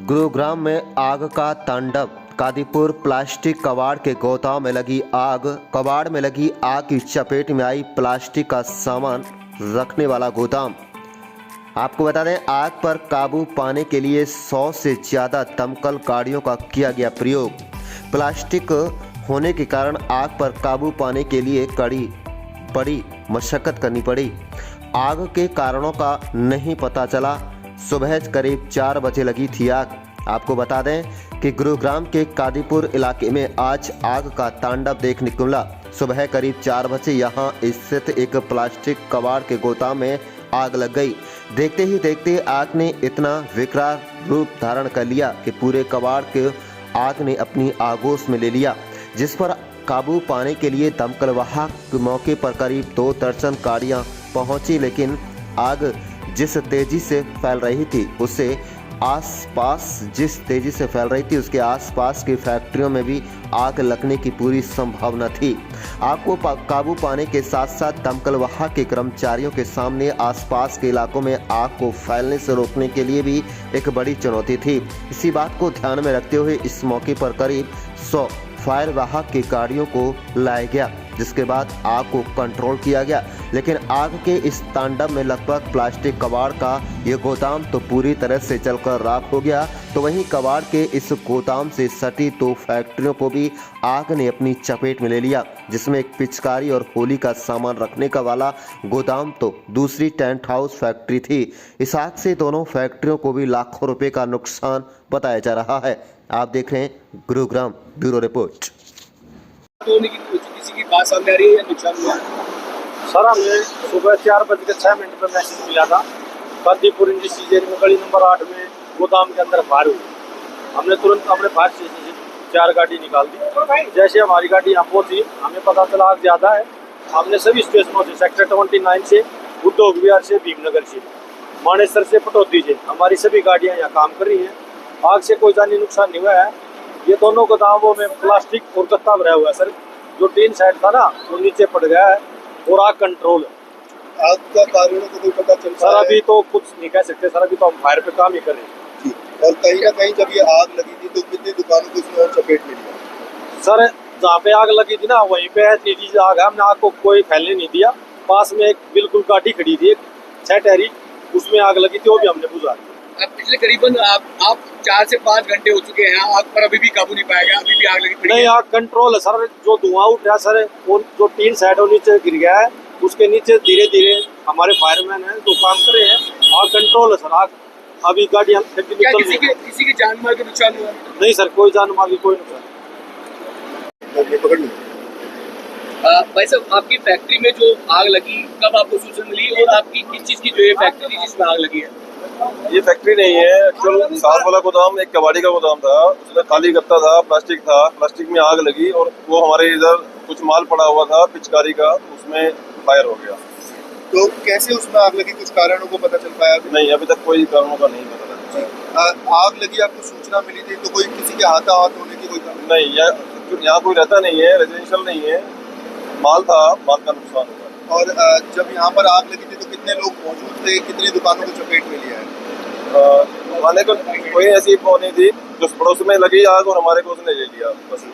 गुरुग्राम में आग का तांडव। कादीपुर प्लास्टिक कबाड़ के गोदाम में लगी आग। कबाड़ में लगी आग की चपेट में आई प्लास्टिक का सामान रखने वाला गोदाम। आपको बता दें, आग पर काबू पाने के लिए 100 से ज़्यादा दमकल गाड़ियों का किया गया प्रयोग। प्लास्टिक होने के कारण आग पर काबू पाने के लिए बड़ी मशक्कत करनी पड़ी। आग के कारणों का नहीं पता चला। सुबह करीब 4 बजे लगी थी आग। आपको बता दें कि गुरुग्राम के कादीपुर इलाके में आज आग का तांडव देखने को मिला। सुबह करीब 4 बजे यहां स्थित एक प्लास्टिक कबाड़ के गोदाम में आग लग गई। देखते ही देखते आग ने इतना विकराल रूप धारण कर लिया कि पूरे कबाड़ के आग ने अपनी आगोश में ले लिया, जिस पर काबू पाने के लिए दमकल वाहक मौके पर करीब 2 दर्जन गाड़ियां पहुंची, लेकिन आग जिस तेजी से फैल रही थी उसके आसपास की फैक्ट्रियों में भी आग लगने की पूरी संभावना थी। आग को काबू पाने के साथ साथ दमकल वाहक के कर्मचारियों के सामने आसपास के इलाकों में आग को फैलने से रोकने के लिए भी एक बड़ी चुनौती थी। इसी बात को ध्यान में रखते हुए इस मौके पर करीब 100 फायर वाहक की गाड़ियों को लाया गया, जिसके बाद आग को कंट्रोल किया गया। लेकिन आग के इस तांडव में लगभग प्लास्टिक कबाड़ का ये गोदाम तो पूरी तरह से जलकर राख हो गया, तो वहीं कबाड़ के इस गोदाम से सटी 2 फैक्ट्रियों को भी आग ने अपनी चपेट में ले लिया, जिसमें एक पिचकारी और होली का सामान रखने का वाला गोदाम तो दूसरी टेंट हाउस फैक्ट्री थी। इस आग से दोनों फैक्ट्रियों को भी लाखों रुपए का नुकसान बताया जा रहा है। आप देख रहे हैं गुरुग्राम ब्यूरो रिपोर्ट। किसी की बात सामने आ रही है या नुकसान हुआ? सर, हमें सुबह 4:06 पर मैसेज मिला था कादीपुर इंडस्ट्री में गली नंबर 8 में गोदाम के अंदर फायर हुई। हमने तुरंत अपने फायर स्टेशन से 4 गाड़ी निकाल दी। जैसे हमारी गाड़ी यहाँ पहुंची, हमें पता चला आग ज़्यादा है। हमने सभी स्टेशनों से, सेक्टर 29 से, उद्योग विहार से, भीमनगर से, मानेसर से, पटौदी से, हमारी सभी गाड़ियाँ यहाँ काम कर रही हैं। आग से कोई जानी नुकसान नहीं हुआ है। ये दोनों गोदामों में प्लास्टिक और गत्ता भरा हुआ है सर। जो टीन साइड था ना, वो नीचे पड़ गया है और आग कंट्रोल है। आग का कारण को कोई पता चल सर, अभी तो कुछ नहीं कह सकते सर, अभी तो हम फायर पे काम ही कर रहे हैं। और कहीं ना कहीं जब ये आग लगी थी तो कितनी दुकानों को इसने और चपेट में लिया? सर, जहाँ पे आग लगी थी ना, वहीं पे इतनी आग है, हमने आग को कोई फैलने नहीं दिया। पास में एक बिल्कुल गाड़ी खड़ी थी, एक 6 टहरी, उसमें आग लगी थी, वो भी हमने बुझा दी। अब पिछले करीबन आप 4 से 5 घंटे हो चुके हैं आग पर, अभी भी काबू नहीं पाया गया, अभी भी आग लगी नहीं, आग कंट्रोल है सर। जो धुआं उठ सर, वो जो टीन साइड है नीचे गिर गया है, उसके नीचे धीरे धीरे हमारे फायरमैन हैं जो काम कर रहे हैं। आग कंट्रोल है सर। आग अभी गाड़ी हम किसी के जान माल का नुकसान हुआ? नहीं सर, कोई जान माल की कोई नुकसान। भाई साहब, आपकी फैक्ट्री में जो आग लगी, कब आपको सूचना मिली और आपकी किस चीज़ की जो ये फैक्ट्री थी जिसमें आग लगी है? ये फैक्ट्री नहीं है, एक्चुअल साथ वाला गोदाम एक कबाड़ी का गोदाम था। उसमें खाली गत्ता था, प्लास्टिक था। प्लास्टिक में आग लगी और वो हमारे इधर कुछ माल पड़ा हुआ था पिचकारी का, उसमें फायर हो गया। तो कैसे उसमें आग लगी, कुछ कारणों को पता चल पाया? नहीं, अभी तक कोई कारणों का नहीं पता लगा। आग लगी, आपको सूचना मिली थी तो कोई किसी के हाथापाई होने की कोई कारण? नहीं, यहाँ कोई रहता नहीं है, रेजिडेंशियल नहीं है। माल था, माल का नुकसान हुआ। और जब यहाँ पर आग लगी थी तो कितने लोग मौजूद थे, कितनी दुकानों को चपेट में लिया है? हमारे को कोई ऐसी नहीं थी। जो पड़ोस में लगी आग और हमारे को उसने ले लिया, बस।